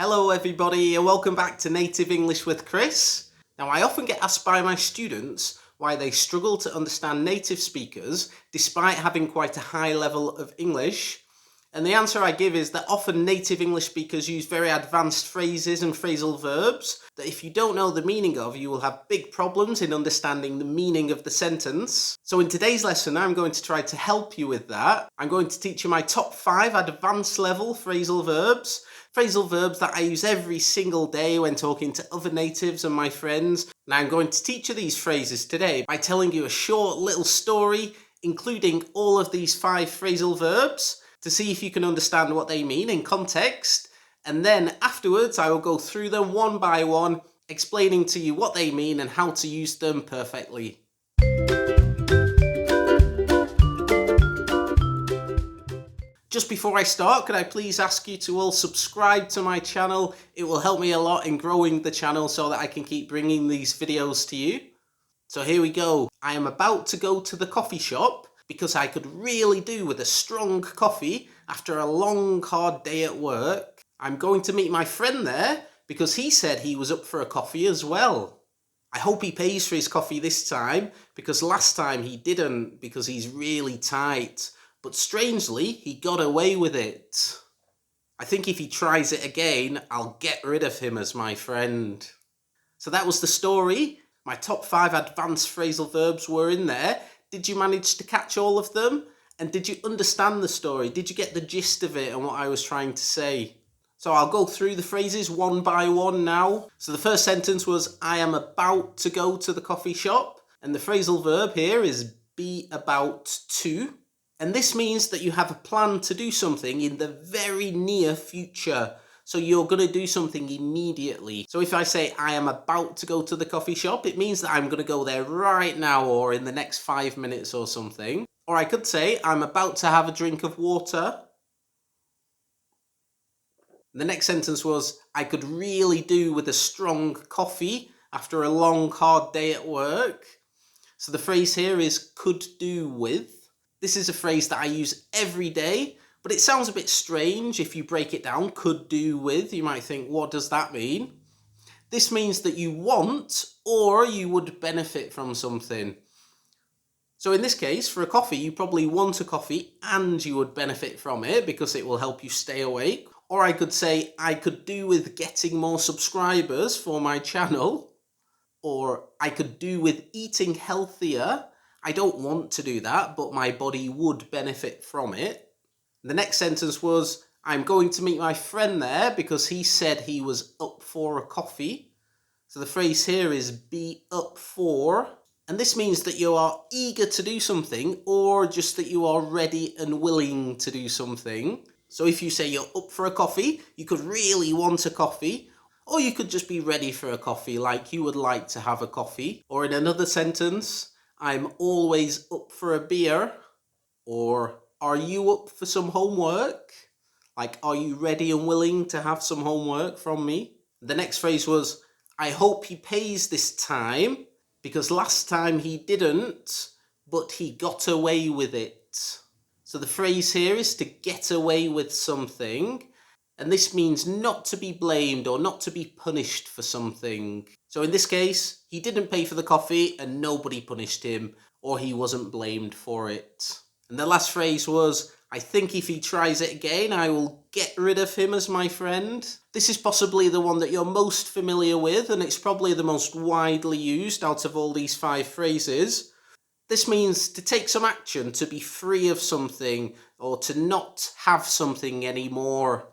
Hello everybody and welcome back to Native English with Chris. Now I often get asked by my students why they struggle to understand native speakers despite having quite a high level of English. And the answer I give is that often native English speakers use very advanced phrases and phrasal verbs that if you don't know the meaning of, you will have big problems in understanding the meaning of the sentence. So in today's lesson, I'm going to try to help you with that. I'm going to teach you my top 5 advanced level phrasal verbs that I use every single day when talking to other natives and my friends. And I'm going to teach you these phrases today by telling you a short little story, including all of these 5 phrasal verbs, to see if you can understand what they mean in context. And then afterwards, I will go through them one by one, explaining to you what they mean and how to use them perfectly. Just before I start, could I please ask you to all subscribe to my channel? It will help me a lot in growing the channel so that I can keep bringing these videos to you. So here we go. I am about to go to the coffee shop because I could really do with a strong coffee after a long, hard day at work. I'm going to meet my friend there because he said he was up for a coffee as well. I hope he pays for his coffee this time because last time he didn't because he's really tight. But strangely, he got away with it. I think if he tries it again, I'll get rid of him as my friend. So that was the story. My top 5 advanced phrasal verbs were in there. Did you manage to catch all of them? And did you understand the story? Did you get the gist of it and what I was trying to say? So I'll go through the phrases one by one now. So the first sentence was, I am about to go to the coffee shop. And the phrasal verb here is be about to. And this means that you have a plan to do something in the very near future. So you're going to do something immediately. So if I say I am about to go to the coffee shop, it means that I'm going to go there right now or in the next 5 minutes or something. Or I could say I'm about to have a drink of water. The next sentence was I could really do with a strong coffee after a long, hard day at work. So the phrase here is could do with. This is a phrase that I use every day, but it sounds a bit strange if you break it down. Could do with. You might think, what does that mean? This means that you want or you would benefit from something. So in this case, for a coffee, you probably want a coffee and you would benefit from it because it will help you stay awake. Or I could say, I could do with getting more subscribers for my channel. Or I could do with eating healthier. I don't want to do that, but my body would benefit from it. The next sentence was, I'm going to meet my friend there because he said he was up for a coffee. So the phrase here is be up for. And this means that you are eager to do something or just that you are ready and willing to do something. So if you say you're up for a coffee, you could really want a coffee. Or you could just be ready for a coffee, like you would like to have a coffee. Or in another sentence, I'm always up for a beer. Or are you up for some homework? Like, are you ready and willing to have some homework from me? The next phrase was, I hope he pays this time because last time he didn't, but he got away with it. So the phrase here is to get away with something. And this means not to be blamed or not to be punished for something. So in this case, he didn't pay for the coffee and nobody punished him or he wasn't blamed for it. And the last phrase was, I think if he tries it again, I will get rid of him as my friend. This is possibly the one that you're most familiar with and it's probably the most widely used out of all these 5 phrases. This means to take some action, to be free of something or to not have something anymore.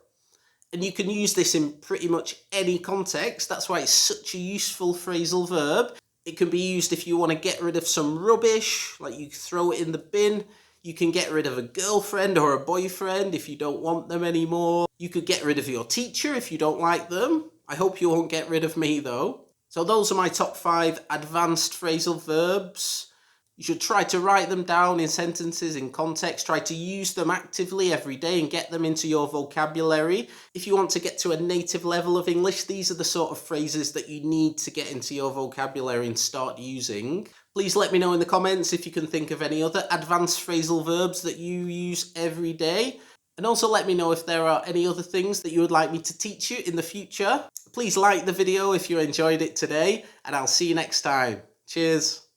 And you can use this in pretty much any context. That's why it's such a useful phrasal verb. It can be used if you want to get rid of some rubbish, like you throw it in the bin. You can get rid of a girlfriend or a boyfriend if you don't want them anymore. You could get rid of your teacher if you don't like them. I hope you won't get rid of me though. So those are my top 5 advanced phrasal verbs. You should try to write them down in sentences in context. Try to use them actively every day and get them into your vocabulary. If you want to get to a native level of English, these are the sort of phrases that you need to get into your vocabulary and start using. Please let me know in the comments if you can think of any other advanced phrasal verbs that you use every day. And also let me know if there are any other things that you would like me to teach you in the future. Please like the video if you enjoyed it today, and I'll see you next time. Cheers.